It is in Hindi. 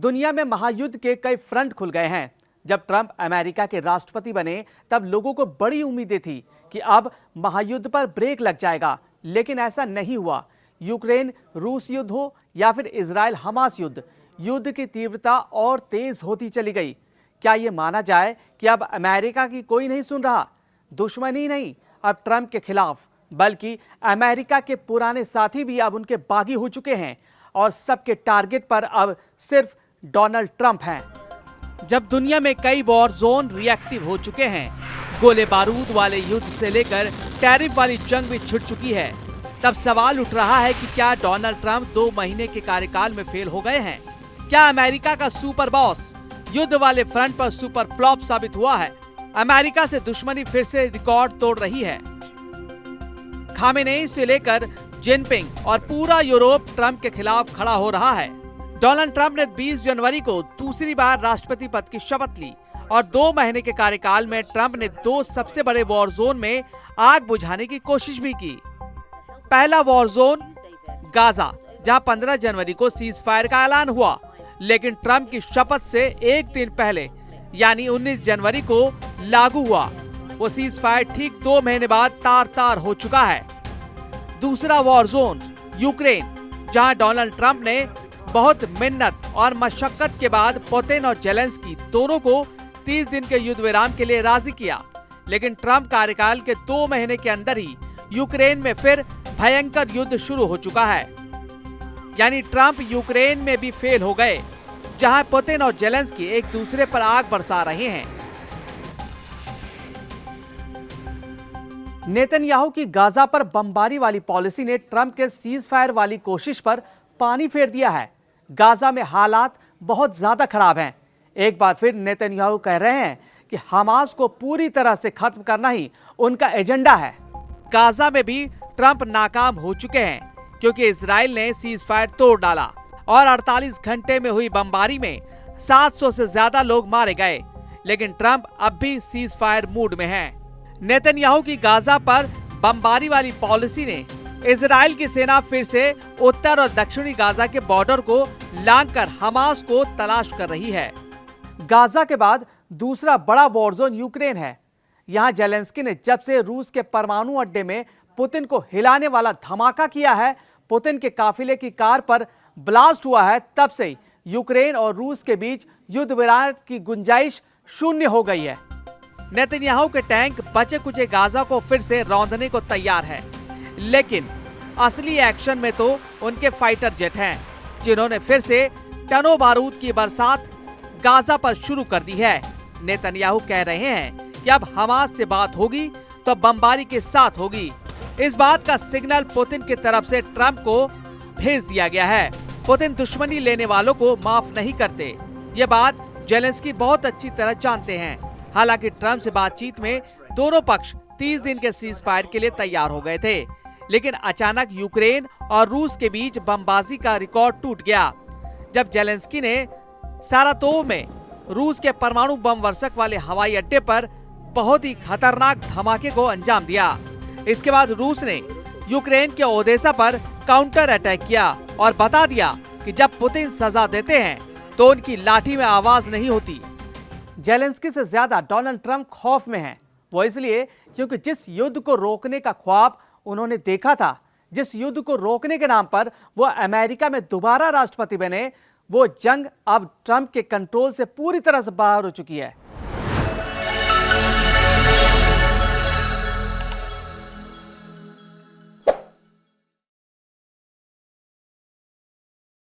दुनिया में महायुद्ध के कई फ्रंट खुल गए हैं। जब ट्रंप अमेरिका के राष्ट्रपति बने तब लोगों को बड़ी उम्मीदें थी कि अब महायुद्ध पर ब्रेक लग जाएगा, लेकिन ऐसा नहीं हुआ। यूक्रेन रूस युद्ध हो या फिर इजराइल हमास युद्ध, युद्ध की तीव्रता और तेज होती चली गई। क्या ये माना जाए कि अब अमेरिका की कोई नहीं सुन रहा? दुश्मनी नहीं अब ट्रंप के खिलाफ, बल्कि अमेरिका के पुराने साथी भी अब उनके बागी हो चुके हैं और सबके टारगेट पर अब सिर्फ डोनाल्ड ट्रंप हैं। जब दुनिया में कई वॉर जोन रिएक्टिव हो चुके हैं, गोले बारूद वाले युद्ध से लेकर टैरिफ वाली जंग भी छिड़ चुकी है, तब सवाल उठ रहा है कि क्या डोनाल्ड ट्रंप 2 महीने के कार्यकाल में फेल हो गए हैं? क्या अमेरिका का सुपर बॉस युद्ध वाले फ्रंट पर सुपर फ्लॉप साबित हुआ है? अमेरिका से दुश्मनी फिर से रिकॉर्ड तोड़ रही है। खामेनेई से लेकर जिनपिंग और पूरा यूरोप ट्रंप के खिलाफ खड़ा हो रहा है। डोनाल्ड ट्रंप ने 20 जनवरी को दूसरी बार राष्ट्रपति पद की शपथ ली और 2 महीने के कार्यकाल में ट्रंप ने 2 सबसे बड़े वॉर जोन में आग बुझाने की कोशिश भी की। पहला वॉर जोन गाजा, जहां 15 जनवरी को सीज फायर का ऐलान हुआ, लेकिन ट्रंप की शपथ से एक दिन पहले यानी 19 जनवरी को लागू हुआ। वो सीज फायर ठीक 2 महीने बाद तार तार हो चुका है। दूसरा वॉर जोन यूक्रेन, जहां डोनाल्ड ट्रंप ने बहुत मिन्नत और मशक्कत के बाद पुतिन और जेलेंस्की दोनों को 30 दिन के युद्ध विराम के लिए राजी किया, लेकिन ट्रंप कार्यकाल के 2 महीने के अंदर ही यूक्रेन में फिर भयंकर युद्ध शुरू हो चुका है। यानी ट्रंप यूक्रेन में भी फेल हो गए, जहां पुतिन और जेलेंस्की एक दूसरे पर आग बरसा रहे हैं। नेतन्याहू की गाजा पर बमबारी वाली पॉलिसी ने ट्रंप के सीज फायर वाली कोशिश पर पानी फेर दिया है। गाजा में हालात बहुत ज्यादा खराब हैं। एक बार फिर नेतन्याहू कह रहे हैं कि हमास को पूरी तरह से खत्म करना ही उनका एजेंडा है। गाजा में भी ट्रंप नाकाम हो चुके हैं, क्योंकि इजराइल ने सीज फायर तोड़ डाला और 48 घंटे में हुई बमबारी में 700 से ज्यादा लोग मारे गए, लेकिन ट्रंप अब भी सीज फायर मूड में है। नेतन्याहू की गाजा पर बमबारी वाली पॉलिसी ने इजराइल की सेना फिर से उत्तर और दक्षिणी गाजा के बॉर्डर को लांघकर हमास को तलाश कर रही है। गाजा के बाद दूसरा बड़ा वॉर जोन यूक्रेन है। यहां जेलेंस्की ने जब से रूस के परमाणु अड्डे में पुतिन को हिलाने वाला धमाका किया है, पुतिन के काफिले की कार पर ब्लास्ट हुआ है, तब से यूक्रेन और रूस के बीच युद्ध विराम की गुंजाइश शून्य हो गई है। नेतन्याहू के टैंक बचे कुचे गाजा को फिर से रौंदने को तैयार है, लेकिन असली एक्शन में तो उनके फाइटर जेट हैं, जिन्होंने फिर से टनों बारूद की बरसात गाजा पर शुरू कर दी है। नेतन्याहू कह रहे हैं कि अब हमास से बात होगी तो बमबारी के साथ होगी। इस बात का सिग्नल पुतिन की तरफ से ट्रंप को भेज दिया गया है। पुतिन दुश्मनी लेने वालों को माफ नहीं करते, ये बात जेलेंस्की बहुत अच्छी तरह जानते हैं। हालांकि ट्रंप से बातचीत में दोनों पक्ष 30 दिन के सीज फायर के लिए तैयार हो गए थे, लेकिन अचानक यूक्रेन और रूस के बीच बमबाजी का रिकॉर्ड टूट गया, जब जेलेंस्की ने सारातोव में रूस के परमाणु बम वर्षक वाले हवाई अड्डे पर बहुत ही खतरनाक धमाके को अंजाम दिया। इसके बाद रूस ने यूक्रेन के ओदेसा पर काउंटर अटैक किया और बता दिया कि जब पुतिन सजा देते हैं तो उनकी लाठी में आवाज नहीं होती। जेलेंस्की से ज्यादा डोनाल्ड ट्रंप खौफ में हैं। वो इसलिए क्योंकि जिस युद्ध को रोकने का ख्वाब उन्होंने देखा था, जिस युद्ध को रोकने के नाम पर वो अमेरिका में दोबारा राष्ट्रपति बने, वो जंग अब ट्रंप के कंट्रोल से पूरी तरह से बाहर हो चुकी है।